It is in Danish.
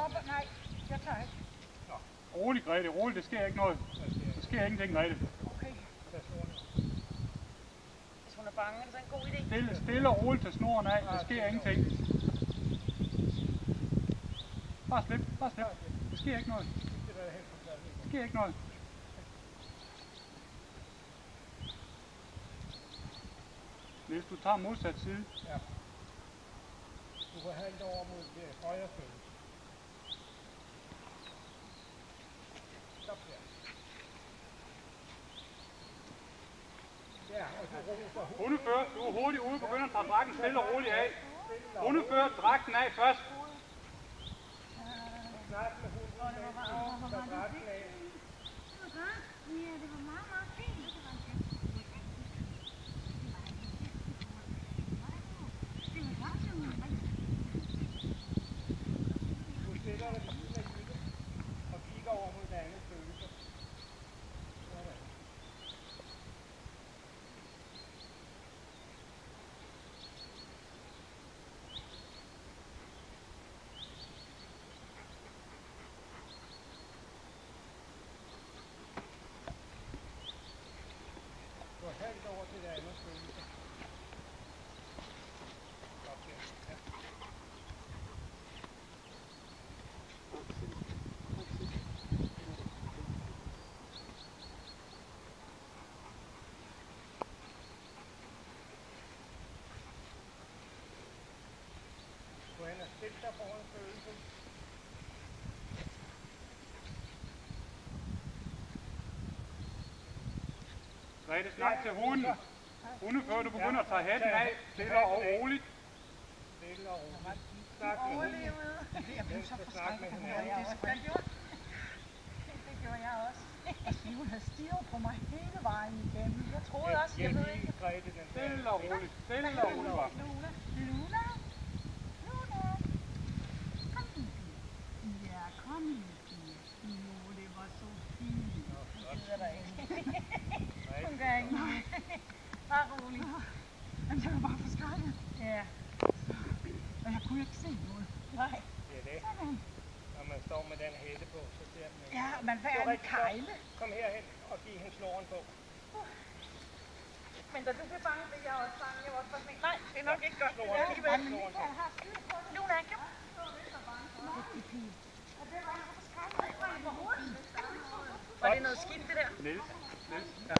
stopper. Nej, jeg tager ikke. Rolig, Grete, rolig, det sker ikke noget. Der sker ingenting, Grete. Okay. Hvis hun er bange, er det så en god idé? Stille og roligt til snoren af, der sker ingenting. Bare slip, bare slip. Der sker ikke noget. Der sker ikke noget. Hvis du tager modsat side. Ja. Du går halvt over mod det højre følge. Stop der. Ja, og du roser hovedet. Hundefører, du er hurtigt ude, begynder at tage drakken stille og roligt af. Hundefører, drak den af først. Snak med hunden, der drak den af. Ja, det var meget, meget fint. Du stiller dig ved siden af Jytte og kigger over mod det andet følelse. Sådan. Gå halvt over til det andet følelse. Stop der. Ja. Gå hen og stil dig foran følelsen. Grete, snak til hunden. Hundefører, du begynder at tage hatten af. Stille og roligt. Stille og roligt. Snak med hunden. Jeg blev så forskrækket. Det gjorde jeg også. Altså, hun havde stirret på mig hele vejen igennem. Jeg troede også, jeg ved ikke. Stille og roligt. Stille og roligt bare. Luna. Luna. Luna. Kom lille pige. Ja, kom lille pige. Jo, det var så fint. Det gider der ikke. Hun gør ikke noget. Bare rolig. Men jeg var bare forskrækket. Ja. Og jeg kunne ikke se noget. Nej. Det er det. Sådan. Når man står med den hætte på, så ser man ikke. Ja, man får en kejle. Kom herhen og giv hende snoren på. Men da du blev bange, blev jeg også bange. Jeg var også bare sådan, nej, det er nok ikke godt. Snoren på. Snoren på. Luna, kom. Var det noget skidt, det der? Niels, Niels. Ja.